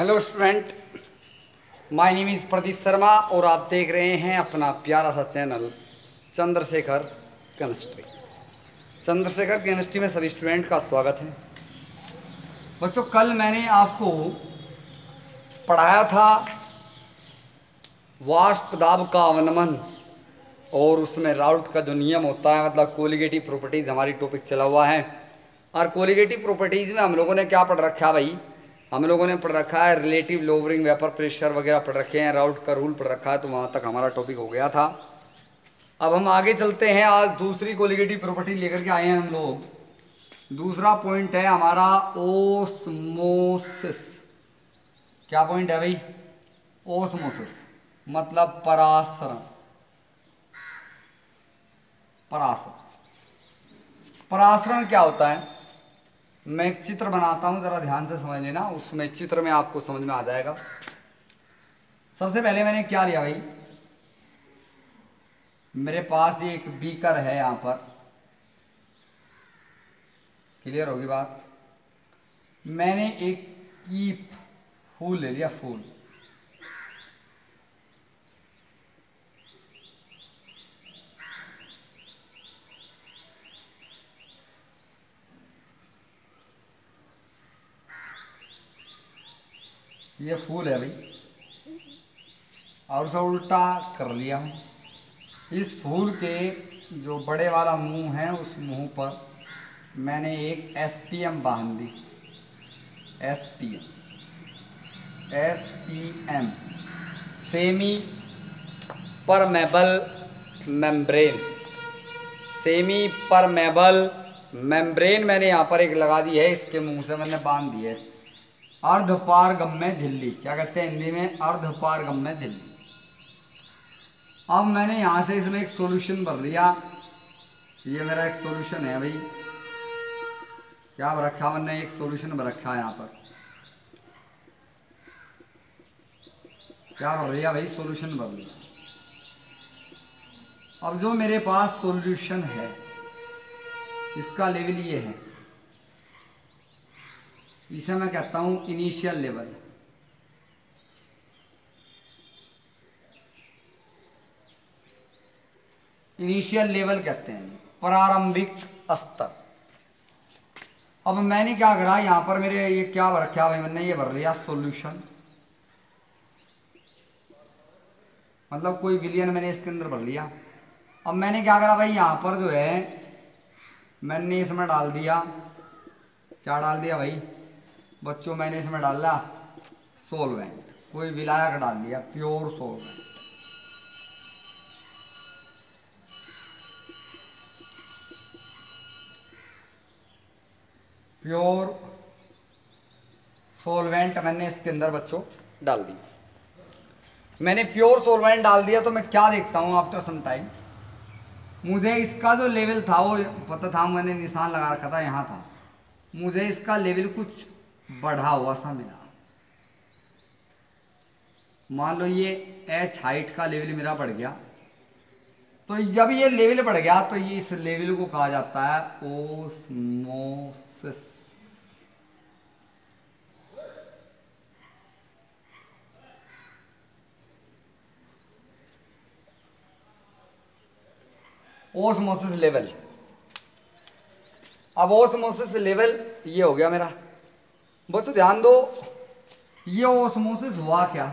Hello student, my name is Pradeep Sharma और आप देख रहे हैं अपना प्यारा सा channel Chandrashekhar chemistry. Chandrashekhar chemistry में सभी स्टूडेंट का स्वागत है। बच्चों, कल मैंने आपको पढ़ाया था वाष्प दाब का अवनमन और उसमें राउट का जो नियम होता है, मतलब कोलिगेटिव प्रॉपर्टीज़ हमारी टॉपिक चला हुआ है। और कोलिगेटिव प्रॉपर्टीज़ में हम लोगों ने क्या पढ़ रखा है भाई? हम लोगों ने पढ़ रखा है रिलेटिव लोवरिंग वेपर प्रेशर वगैरह पढ़ रखे हैं, राउट का रूल पढ़ रखा है, तो वहाँ तक हमारा टॉपिक हो गया था। अब हम आगे चलते हैं। आज दूसरी कोलिगेटिव प्रॉपर्टी लेकर के आए हैं हम लोग। दूसरा पॉइंट है हमारा ओस्मोसिस। क्या पॉइंट है भाई? ओस्मोसिस मतलब परासरण। परासरण क्या होता है? मैं एक चित्र बनाता हूं, जरा ध्यान से समझ लेना। उसमें चित्र में आपको समझ में आ जाएगा। सबसे पहले मैंने क्या लिया भाई? मेरे पास ये एक बीकर है, यहां पर क्लियर होगी बात। मैंने एक कीप फूल ले लिया, फूल। ये फूल है भाई, और उसे उल्टा कर लिया हूं। इस फूल के जो बड़े वाला मुंह है, उस मुंह पर मैंने एक एसपीएम बांध दी। SPM semipermeable membrane. Semipermeable membrane मैंने यहाँ पर एक लगा दी है, इसके मुंह से मैंने बांध दी है। अर्धपारगम्य झिल्ली, क्या कहते हैं हिंदी में? अर्धपारगम्य झिल्ली। अब मैंने यहाँ से इसमें एक सॉल्यूशन भर लिया। ये मेरा एक सॉल्यूशन है भाई। क्या भर रखा मैंने? एक सॉल्यूशन भर रखा है यहाँ पर। क्या भर लिया भाई? सॉल्यूशन भर लिया। अब जो मेरे पास सॉल्यूशन है, इसका लेवल ये है, इसे मैं कहता हूं इनिशियल लेवल। इनिशियल लेवल कहते हैं, प्रारंभिक स्तर। अब मैंने क्या करा, यहां पर मेरे ये क्या भर रखा भाई? मैंने ये भर लिया सॉल्यूशन, मतलब कोई विलियन मैंने इसके अंदर भर लिया। अब मैंने क्या करा भाई? यहां पर जो है मैंने इसमें डाल दिया, क्या डाल दिया भाई बच्चों? मैंने इसमें डाला सोलवेंट, कोई विलायक डाल दिया, प्योर सोलवेंट। प्योर सोलवेंट मैंने इसके अंदर बच्चों डाल दी। मैंने प्योर सोलवेंट डाल दिया तो मैं क्या देखता हूं आफ्टर सम टाइम, मुझे इसका जो लेवल था वो पता था, मैंने निशान लगा रखा था, यहाँ था। मुझे इसका लेवल कुछ बढ़ा हुआ सा मिला। मान लो ये एच हाइट का लेवल मेरा बढ़ गया, तो जब ये लेवल बढ़ गया तो ये इस लेवल को कहा जाता है ओस्मोसिस। Osmosis level. अब ओस्मोसिस लेवल ये हो गया मेरा। बच्चों ध्यान दो, ये ओस्मोसिस हुआ क्या?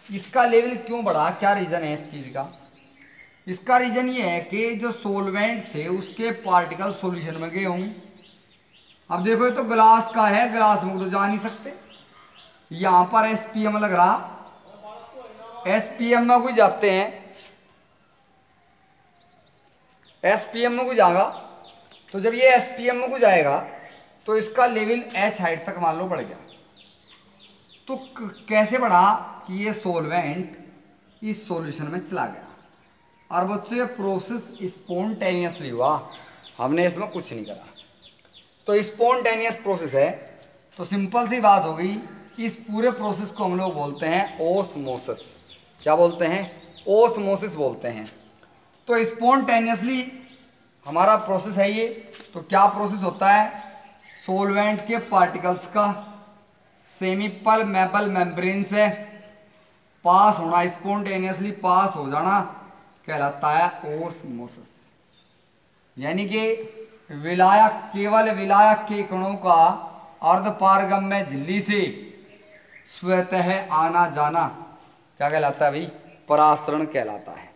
इसका लेवल क्यों बढ़ा? क्या रीजन है इस चीज का? इसका रीजन ये है कि जो सोलवेंट थे उसके पार्टिकल सॉल्यूशन में गए हों। अब देखो ये तो ग्लास का है, ग्लास में तो जा नहीं सकते। यहां पर एसपीएम लग रहा, एसपीएम में कुछ जाते हैं, एसपीएम में कुछ आएगा। तो जब ये एसपीएम में कुछ आएगा तो इसका लेवल एच हाइट तक मान लो बढ़ गया। तो कैसे बढ़ा कि ये सोलवेंट इस सॉल्यूशन में चला गया। और बच्चों ये प्रोसेस स्पॉन्टेनियसली हुआ, हमने इसमें कुछ नहीं करा। तो स्पॉन्टेनियस प्रोसेस है, तो सिंपल सी बात हो गई, इस पूरे प्रोसेस को हम लोग बोलते हैं ओस्मोसिस। क्या बोलते हैं? ओस्मोसिस बोलते हैं। तो स्पॉन्टेनियसली हमारा प्रोसेस है ये। तो क्या प्रोसेस होता है? सोलवेंट के पार्टिकल्स का सेमी परमेबल मेम्ब्रेन से पास होना, स्पॉन्टेनियसली पास हो जाना कहलाता है ओस्मोसिस। यानी कि विलायक, केवल विलायक के कणों का अर्धपारगम्य झिल्ली से स्वतः आना जाना क्या कहलाता है भाई? परासरण कहलाता है।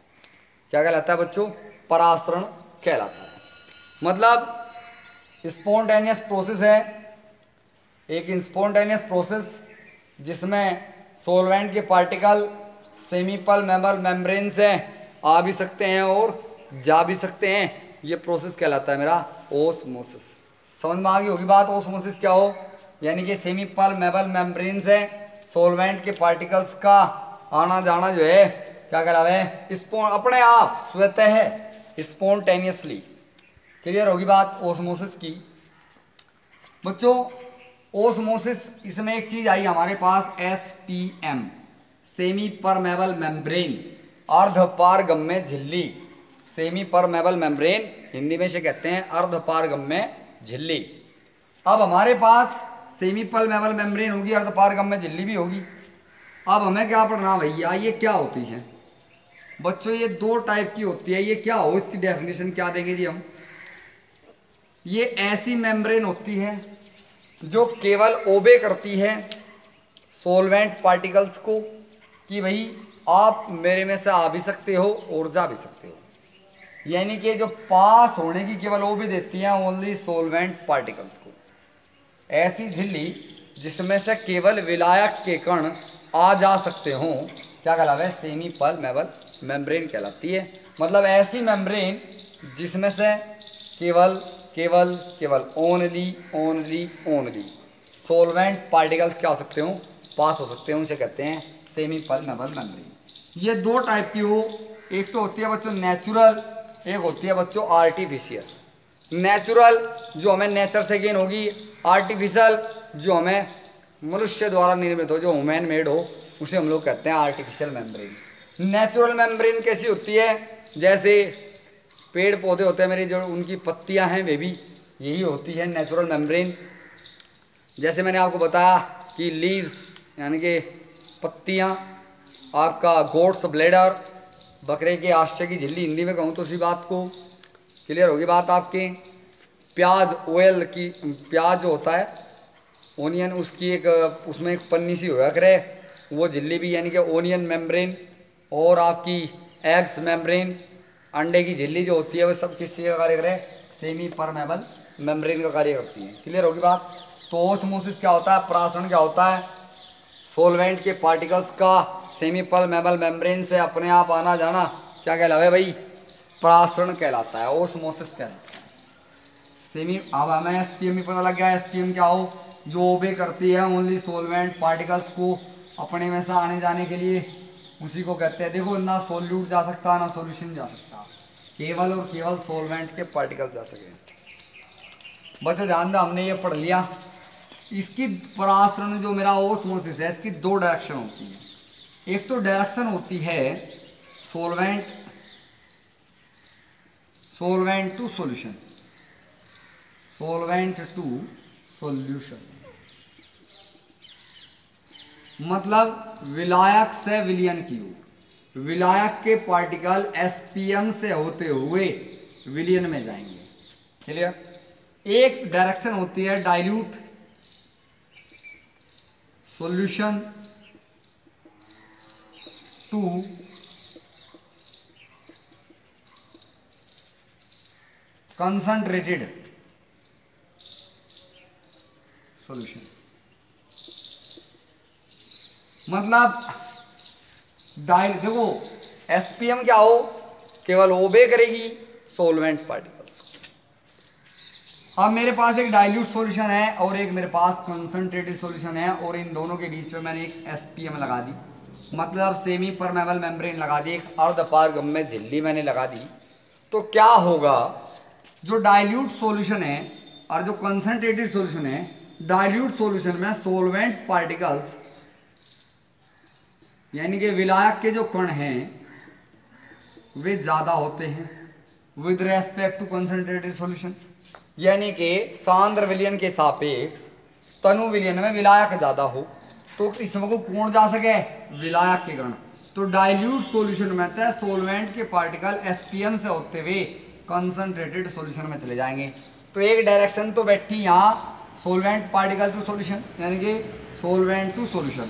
क्या कहलाता है बच्चों? परासरण कहलाता है। मतलब स्पॉन्टेनियस प्रोसेस है, एक स्पॉन्टेनियस प्रोसेस जिसमें सोलवेंट के पार्टिकल सेमी परमेबल मेम्ब्रेन से आ भी सकते हैं और जा भी सकते हैं। ये प्रोसेस कहलाता है मेरा ओस्मोसिस। समझ में आ गई होगी बात, ओस्मोसिस क्या हो? यानी कि सेमी परमेबल मेम्ब्रेन से सोलवेंट के पार्टिकल्स का आना जाना जो है क्या कहलावे? अपने आप स्वतः स्पॉन्टेनियसली। क्लियर होगी बात ओस्मोसिस की बच्चों? ओस्मोसिस, इसमें एक चीज आई हमारे पास एसपीएम, सेमी परमेबल मेम्ब्रेन, अर्धपारगम्य झिल्ली। सेमी परमेबल मेम्ब्रेन हिंदी में से कहते हैं अर्धपारगम्य झिल्ली। अब हमारे पास सेमी परमेबल मेम्ब्रेन होगी, अर्धपारगम्य झिल्ली भी होगी। अब हमें क्या पढ़ना भैया? ये क्या होती है बच्चों? ये दो टाइप की होती है। ये क्या हो, इसकी डेफिनेशन क्या देंगे जी हम? ये ऐसी मेम्ब्रेन होती है जो केवल ओबे करती है सोलवेंट पार्टिकल्स को कि भाई आप मेरे में से आ भी सकते हो और जा भी सकते हो। यानी कि जो पास होने की केवल ओबे देती है ओनली सोलवेंट पार्टिकल्स को। ऐसी झिल्ली जिसमें से केवल विलायक के कण आ जा सकते हों क्या कहलावे? सेमी परमेबल मेम्ब्रेन कहलाती है। मतलब ऐसी मेम्ब्रेन जिसमें से केवल केवल केवल only only only solvent particles क्या हो सकते हो? पास हो सकते हैं, उनसे कहते हैं सेमी परमेबल मेम्ब्रेन। ये दो टाइप की हो, एक तो होती है बच्चों नेचुरल, एक होती है बच्चों आर्टिफिशियल। नेचुरल जो हमें नेचर से गेन होगी, आर्टिफिशियल जो हमें मनुष्य द्वारा निर्मित हो, जो ह्यूमन मेड हो, उसे हम लोग कहते हैं आर्टिफिशियल मेम्ब्रेन। नेचुरल मेम्ब्रेन कैसी होती है? जैसे पेड़ पौधे होते हैं मेरे, जो उनकी पत्तियां हैं वे भी यही होती है नेचुरल मेम्ब्रेन। जैसे मैंने आपको बताया कि लीव्स यानी कि पत्तियां, आपका गोट्स ब्लेडर, बकरे के आश्चर्य की झिल्ली हिंदी में कहूँ तो उसी बात को। क्लियर होगी बात आपके? प्याज ऑयल की, प्याज जो होता है ओनियन, उसकी एक उसमें एक पन्नी सी होया करे, वो झिल्ली भी यानी कि ओनियन मेम्ब्रेन। और आपकी एग्स मेम्ब्रेन, अंडे की झिल्ली जो होती है वो सब किस चीज़ का कार्य करे? सेमी परमेबल मेम्ब्रेन का कार्य करती है। क्लियर होगी बात? तो ओस्मोसिस क्या होता है? परासरण क्या होता है? सोलवेंट के पार्टिकल्स का सेमी परमेबल मेम्ब्रेन से अपने आप आना जाना क्या कहलावे भाई? परासरण कहलाता है, ओस्मोसिस कहलाता है। सेमी, अब हमें एसपीएम भी पता लग गया। एसपीएम क्या हो? जो ओबे करती है ओनली सोलवेंट पार्टिकल्स को अपने में से आने जाने के लिए, उसी को कहते हैं। देखो ना सोल्यूट जा सकता ना सोल्यूशन जा सकता, केवल और केवल सोलवेंट के पार्टिकल जा सके। बच्चों ध्यान दो, हमने ये पढ़ लिया। इसकी परासरण जो मेरा ओस्मोसिस है, इसकी दो डायरेक्शन होती है। एक तो डायरेक्शन होती है solvent to solution, solvent to solution, मतलब विलायक से विलयन की ओर। विलायक के पार्टिकल एसपीएम से होते हुए विलयन में जाएंगे। क्लियर? एक डायरेक्शन होती है dilute solution to concentrated solution. मतलब देखो एसपीएम क्या हो? केवल ओबे करेगी सोलवेंट पार्टिकल्स। अब मेरे पास एक डाइल्यूट सॉल्यूशन है और एक मेरे पास कंसंट्रेटेड सॉल्यूशन है, और इन दोनों के बीच में मैंने एक एसपीएम लगा दी, मतलब सेमी परमेबल मेम्ब्रेन लगा दी, एक अर्धपारगम्य झिल्ली मैंने लगा दी। तो क्या होगा? जो डाइल्यूट सॉल्यूशन है और जो कंसंट्रेटेड सॉल्यूशन है, डाइल्यूट सॉल्यूशन में सोलवेंट पार्टिकल्स यानी कि विलायक के जो कण हैं वे ज्यादा होते हैं with respect to concentrated solution. यानी कि सांद्र विलयन के सापेक्ष तनु विलयन में विलायक ज़्यादा हो तो इसमें को कौन जा सके, विलायक के गण। तो डाइल्यूट सॉल्यूशन में तो सोलवेंट के पार्टिकल एसपीएम से होते हुए कंसंट्रेटेड सॉल्यूशन में चले जाएंगे। तो एक डायरेक्शन तो बैठी यहाँ सोलवेंट पार्टिकल टू सॉल्यूशन, यानी कि सोलवेंट टू सॉल्यूशन,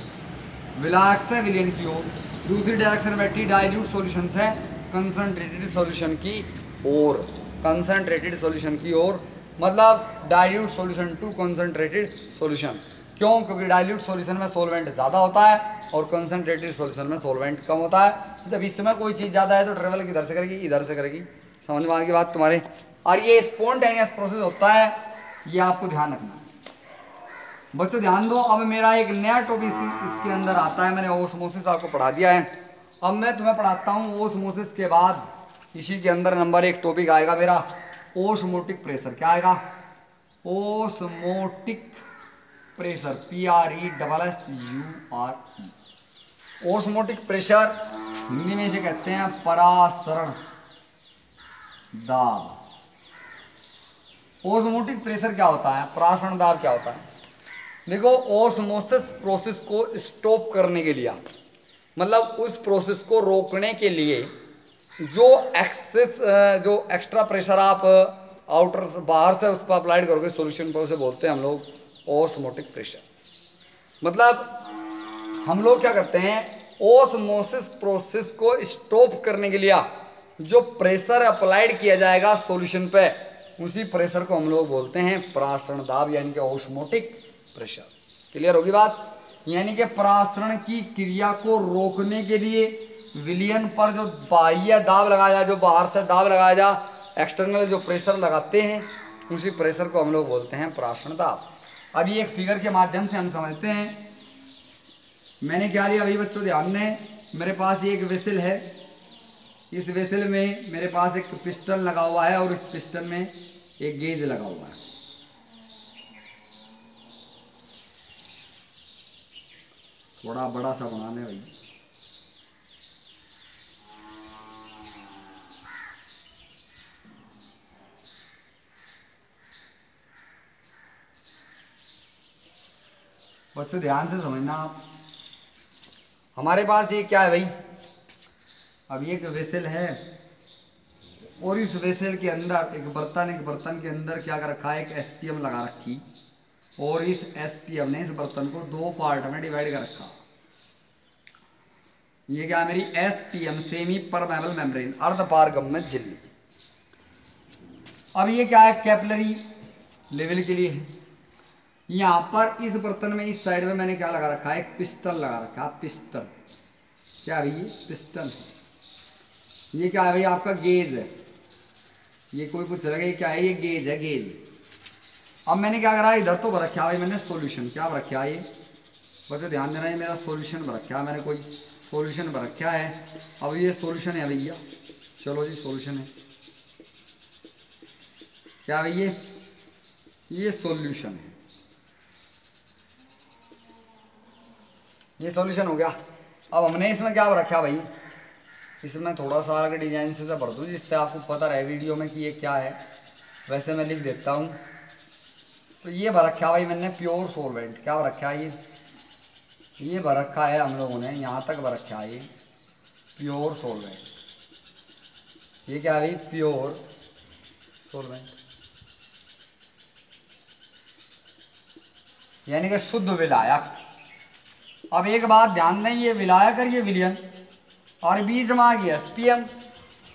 विलायक से विलयन की ओर। दूसरी डायरेक्शन बैठी डाइल्यूट सॉल्यूशन से कंसंट्रेटेड सॉल्यूशन की ओर, कंसंट्रेटेड सॉल्यूशन की ओर, मतलब dilute solution to concentrated solution. क्यों? क्योंकि डाइल्यूट सॉल्यूशन में सोलवेंट ज़्यादा होता है और कंसंट्रेटेड सॉल्यूशन में सोलवेंट कम होता है। जब इसमें कोई चीज़ ज़्यादा है तो ट्रेवल किधर से करेगी, इधर से करेगी। समझ में आने की बात तुम्हारे। और ये स्पॉन्टेनियस प्रोसेस होता है, ये आपको ध्यान रखना है बच्चों, ध्यान दो। अब मेरा एक नया टॉपिक इसके अंदर आता है, मैंने ओस्मोसिस आपको पढ़ा दिया है। अब मैं तुम्हें पढ़ाता हूँ ओस्मोसिस के बाद इसी के अंदर नंबर 1 टॉपिक आएगा मेरा ओस्मोटिक प्रेशर। क्या आएगा? Osmotic pressure, PRESSURE। Osmotic pressure Hindi में इसे कहते हैं परासरण दाब। ओस्मोटिक प्रेशर क्या होता है, परासरण दाब क्या होता है? देखो, ओस्मोसिस प्रोसेस को स्टॉप करने के लिए, मतलब उस प्रोसेस को रोकने के लिए जो एक्स्ट्रा प्रेशर आप आउटर बाहर से उस पर अप्लाइड करोगे सॉल्यूशन पर, उसे बोलते हैं हम लोग ओस्मोटिक प्रेशर। मतलब हम लोग क्या करते हैं, ओस्मोसिस प्रोसेस को स्टॉप करने के लिए जो प्रेशर अप्लाइड किया जाएगा सॉल्यूशन पे, उसी प्रेशर को हम लोग बोलते हैं परासरण दाब, यानी कि ओस्मोटिक प्रेशर। क्लियर होगी बात? यानी कि परासरण की क्रिया को रोकने के लिए विलयन पर जो बाह्य दाब लगाया जाए, जो बाहर से दाब लगाया जाए, एक्सटर्नल जो प्रेशर लगाते हैं, उसी प्रेशर को हम लोग बोलते हैं परासरण दाब। अभी एक फिगर के माध्यम से हम समझते हैं। मैंने क्या लिया भाई बच्चों, ध्यान दें। मेरे पास एक वेसल है, इस वेसल में मेरे पास एक पिस्टन लगा हुआ है और इस पिस्टन में एक गेज लगा हुआ है। थोड़ा बड़ा सा बनाने भाई। बच्चों ध्यान से समझना आप। हमारे पास ये क्या है भाई, अब ये एक वेसल है और इस वेसल के अंदर एक बर्तन के अंदर क्या कर रखा है, एक एसपीएम लगा रखी, और इस एसपीएम ने इस बर्तन को 2 पार्ट में डिवाइड कर रखा। ये क्या है मेरी एसपीएम, सेमी परमेबल मेम्ब्रेन, अर्धपारगम्य झिल्ली। अब ये क्या है, कैपिलरी लेवल के लिए है। यहाँ पर इस बर्तन में इस साइड में मैंने क्या लगा रखा है, एक पिस्टन लगा रखा है। पिस्टन क्या है भाई, पिस्टन। ये क्या है भाई, आपका गेज है। ये कोई पूछ रहा है ये क्या है, ये गेज है, गेज। अब मैंने क्या करा, इधर तो भर रखा है भाई मैंने सॉल्यूशन। क्या भर रखा है, ये बच्चों ध्यान देना, ये मेरा सॉल्यूशन भर रखा है, मैंने कोई सॉल्यूशन भर रखा है। अब ये सॉल्यूशन है भैया, चलो जी सॉल्यूशन है। क्या भाई, ये सॉल्यूशन है, ये सॉल्यूशन हो गया। अब हमने इसमें क्या रखा भाई, इसमें थोड़ा सा अगर डिजाइन से भर दूँ जिससे आपको पता रहे वीडियो में कि ये क्या है, वैसे मैं लिख देता हूँ। तो ये भर रखा भाई मैंने प्योर सॉल्वेंट। क्या भर रखा है, ये भर रखा है हम लोगों ने, यहाँ तक भर रखा है ये प्योर सॉल्वेंट। ये क्या है भाई, प्योर सॉल्वेंट, यानी कि शुद्ध विलायक। अब एक बात ध्यान दें, ये विलायक और ये विलयन और बीच में आ गया एसपीएम।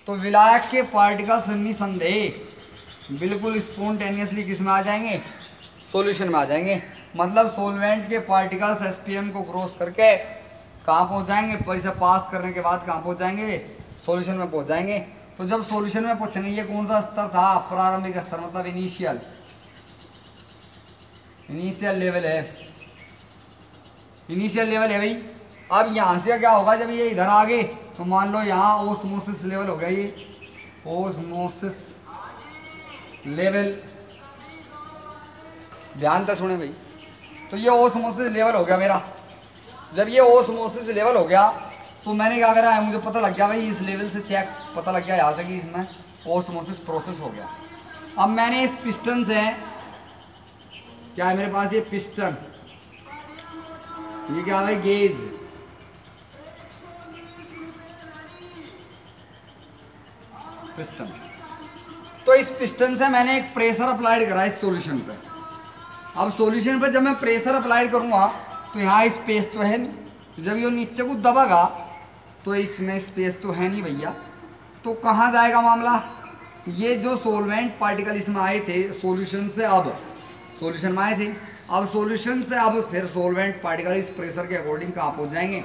तो विलायक के पार्टिकल्स निसंदेह बिल्कुल स्पॉन्टेनियसली किस में आ जाएंगे, सॉल्यूशन में आ जाएंगे। मतलब सॉल्वेंट के पार्टिकल्स एसपीएम को क्रॉस करके कहाँ पहुँच जाएंगे, पैसा पास करने के बाद कहाँ पहुँच जाएंगे, सॉल्यूशन में पहुँच जाएंगे। तो जब सॉल्यूशन में पहुँचने, ये कौन सा स्तर था, प्रारंभिक स्तर, मतलब इनिशियल लेवल है, इनिशियल लेवल है भाई। अब यहाँ से क्या होगा, जब ये इधर आ गए तो मान लो यहाँ ओस्मोसिस लेवल हो गया, ये ओस्मोसिस लेवल, ध्यान से सुने भाई। तो ये ओस्मोसिस लेवल हो गया मेरा। जब ये ओस्मोसिस लेवल हो गया तो मैंने क्या करा है, मुझे पता लग गया भाई, इस लेवल से चेक पता लग गया यहाँ से कि इसमें ओस्मोसिस प्रोसेस हो गया। अब मैंने इस पिस्टन से क्या है मेरे पास, ये पिस्टन, ये क्या है गेज, पिस्टन। तो इस पिस्टन से मैंने एक प्रेशर अप्लाइड करा इस सॉल्यूशन पे। अब सॉल्यूशन पे जब मैं प्रेशर अप्लाइड करूंगा तो यहाँ स्पेस तो है नहीं, जब ये नीचे को दबागा तो इसमें स्पेस तो है नहीं भैया, तो कहाँ जाएगा मामला, ये जो सोलवेंट पार्टिकल इसमें आए थे सॉल्यूशन से, अब सॉल्यूशन में आए थे, अब सॉल्यूशन से अब फिर सोलवेंट पार्टिकल इस प्रेशर के अकॉर्डिंग कहाँ पहुँच जाएंगे,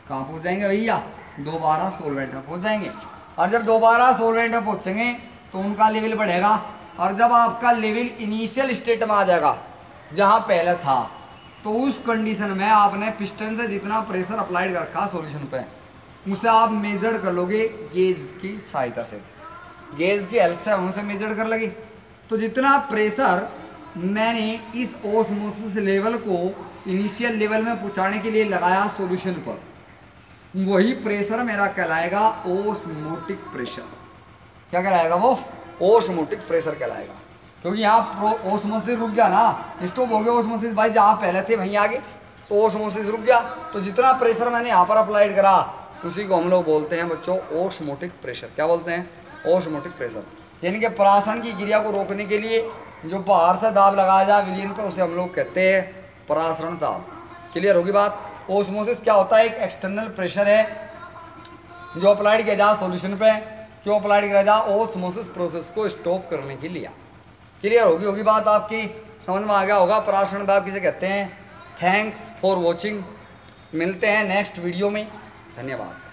कहाँ पहुँच जाएंगे भैया, दोबारा सोलवेंट में पहुँच जाएंगे। और जब दोबारा सोलवेंट में पहुँचेंगे तो उनका लेवल बढ़ेगा, और जब आपका लेवल इनिशियल स्टेट में आ जाएगा जहाँ पहले था, तो उस कंडीशन में आपने पिस्टन से जितना प्रेशर अप्लाइड कर रखा सॉल्यूशन पे, उसे आप मेजर कर लोगे गेज की सहायता से, गेज की हेल्प से हम उसे मेजर कर लगे। तो जितना प्रेशर मैंने इस ऑस्मोसिस लेवल को इनिशियल लेवल में पहुंचाने के लिए लगाया सॉल्यूशन पर, वही प्रेशर मेरा कहलाएगा ऑस्मोटिक प्रेशर। क्या कहलाएगा वो, ऑस्मोटिक प्रेशर कहलाएगा, क्योंकि यहाँ ऑस्मोसिस रुक गया ना, स्टॉप हो गया ऑस्मोसिस भाई, जहाँ पहले थे वहीं आगे, तो ऑस्मोसिस रुक गया। तो जितना प्रेशर मैंने यहाँ पर अप्लाइड करा उसी को हम लोग बोलते हैं बच्चों ऑस्मोटिक प्रेशर। क्या बोलते हैं, ऑस्मोटिक प्रेशर। यानी कि परासरण की क्रिया को रोकने के लिए जो बाहर से दाब लगाया जाए विलियन पर, उसे हम लोग कहते हैं परासरण दाब। क्लियर होगी बात। ऑस्मोसिस क्या होता है, एक एक्सटर्नल प्रेशर है जो अप्लाइड किया जाए सॉल्यूशन पे। क्यों अप्लाइड किया जाए, ऑस्मोसिस प्रोसेस को स्टॉप करने के लिए। क्लियर होगी बात, आपकी समझ में आ गया होगा परासरण दाब किसे कहते हैं। थैंक्स फॉर वॉचिंग, मिलते हैं नेक्स्ट वीडियो में, धन्यवाद।